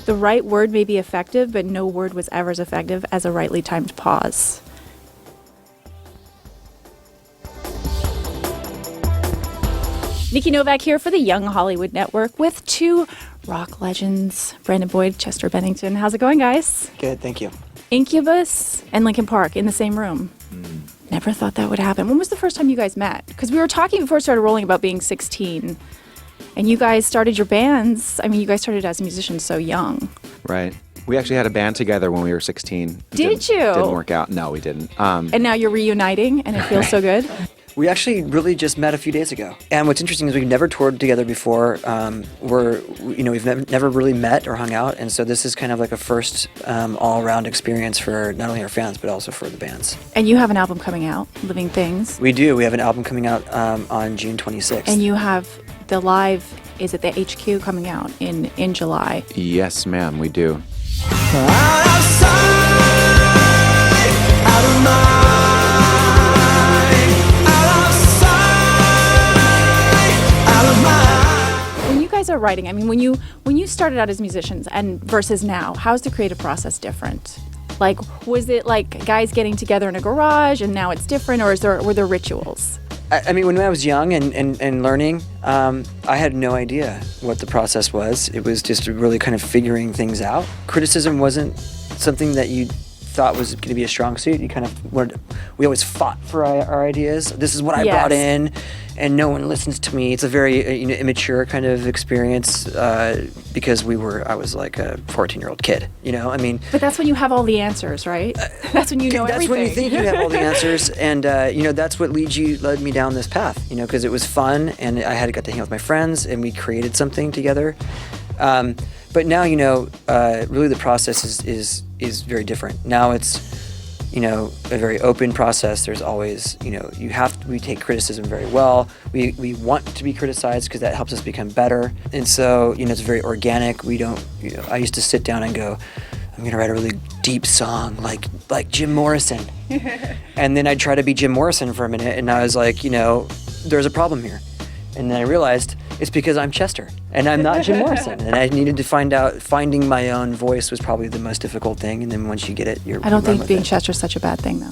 The right word may be effective, but no word was ever as effective as a rightly timed pause. Nikki Novak here for the Young Hollywood Network with two rock legends, Brandon Boyd, Chester Bennington. How's it going, guys? Good, thank you. Incubus and Linkin Park in the same room. Never thought that would happen. When was the first time you guys met? Because we were talking before it started rolling about being 16. And you guys started your bands. I mean, you guys started as musicians so young. Right. We actually had a band together when we were 16. Did you? Didn't work out. No, we didn't. And now you're reuniting, and it feels so good. We actually really just met a few days ago. And what's interesting is we've never toured together before. We've never really met or hung out. And so this is kind of like a first all-around experience for not only our fans, but also for the bands. And you have an album coming out, Living Things. We do. We have an album coming out on June 26th. And you have the live, is it the HQ coming out in July? Yes, ma'am, we do. Out of sight, out of mind, out of sight, out of mind. When you guys are writing, I mean, when you started out as musicians and versus now, how's the creative process different? Like, was it like guys getting together in a garage and now it's different, or were there rituals? I mean, when I was young and learning, I had no idea what the process was. It was just really kind of figuring things out. Criticism wasn't something that you thought was going to be a strong suit. We always fought for our ideas. This is what I brought in, and no one listens to me. It's a very immature kind of experience because I was like a 14-year-old kid. I mean. But that's when you have all the answers, right? That's when you know that's everything. When you think you have all the answers, and that's what led me down this path. Because it was fun, and I got to hang out with my friends, and we created something together. But now, really the process is very different. Now it's, a very open process. There's always, we take criticism very well. We want to be criticized because that helps us become better. And so, it's very organic. We don't, I used to sit down and go, I'm going to write a really deep song like Jim Morrison. And then I'd try to be Jim Morrison for a minute. And I was like, there's a problem here. And then I realized it's because I'm Chester and I'm not Jim Morrison. And I needed to finding my own voice was probably the most difficult thing. And then once you get it, I don't think being Chester is such a bad thing, though.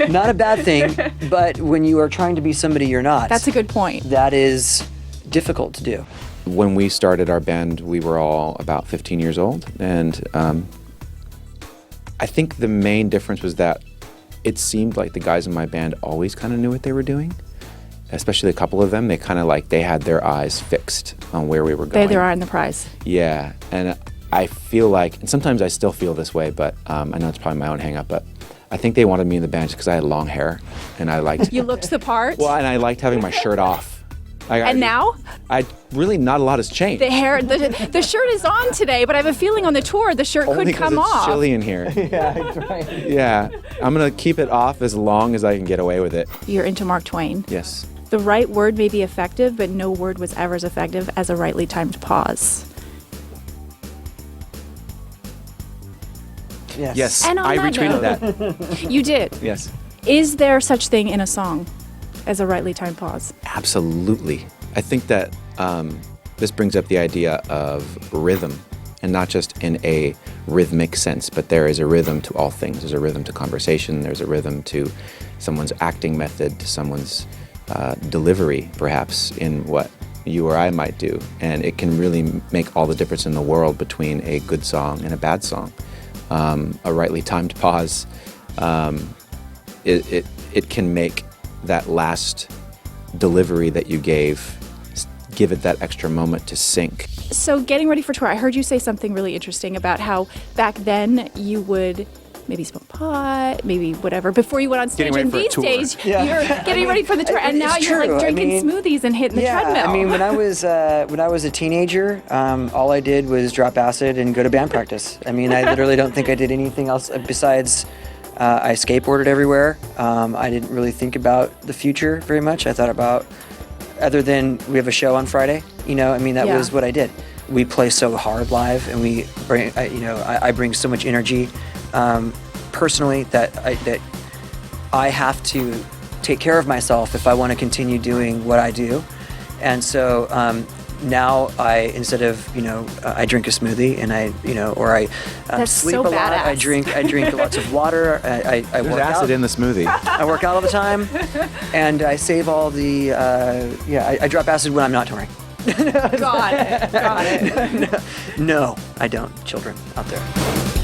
Not a bad thing, but when you are trying to be somebody you're not. That's a good point. That is difficult to do. When we started our band, we were all about 15 years old. And I think the main difference was that it seemed like the guys in my band always kind of knew what they were doing. Especially a couple of them, they kind of they had their eyes fixed on where we were going. They had their eye on the prize. Yeah, and I feel like, and sometimes I still feel this way, but I know it's probably my own hang-up, but I think they wanted me in the band just because I had long hair, and I liked... You looked the part? Well, and I liked having my shirt off. Now? Really, not a lot has changed. The hair, the shirt is on today, but I have a feeling on the tour the shirt could come off. It's chilly in here. Yeah, that's right. Yeah, I'm going to keep it off as long as I can get away with it. You're into Mark Twain. Yes. The right word may be effective, but no word was ever as effective as a rightly timed pause. Yes. And on I that retweeted note, that. You did. Yes. Is there such thing in a song as a rightly timed pause? Absolutely. I think that this brings up the idea of rhythm, and not just in a rhythmic sense, but there is a rhythm to all things. There's a rhythm to conversation. There's a rhythm to someone's acting method, to someone's delivery, perhaps, in what you or I might do. And it can really make all the difference in the world between a good song and a bad song. A rightly timed pause, it can make that last delivery that you give it that extra moment to sink. So getting ready for tour, I heard you say something really interesting about how back then you would maybe smoke pot, maybe whatever, before you went on stage. And these days, you're getting ready for the tour, and now you're like drinking smoothies and hitting the treadmill. I mean, when I was a teenager, all I did was drop acid and go to band practice. I mean, I literally don't think I did anything else besides I skateboarded everywhere. I didn't really think about the future very much. I thought about, other than we have a show on Friday, that was what I did. We play so hard live, and I bring so much energy personally that I have to take care of myself if I want to continue doing what I do. And so now I, instead of, I drink a smoothie and or I That's sleep so a lot. I badass. drink lots of water. I There's work acid out. in the smoothie. I work out all the time, and I save all the. I drop acid when I'm not touring. Got it. No, I don't. Children out there.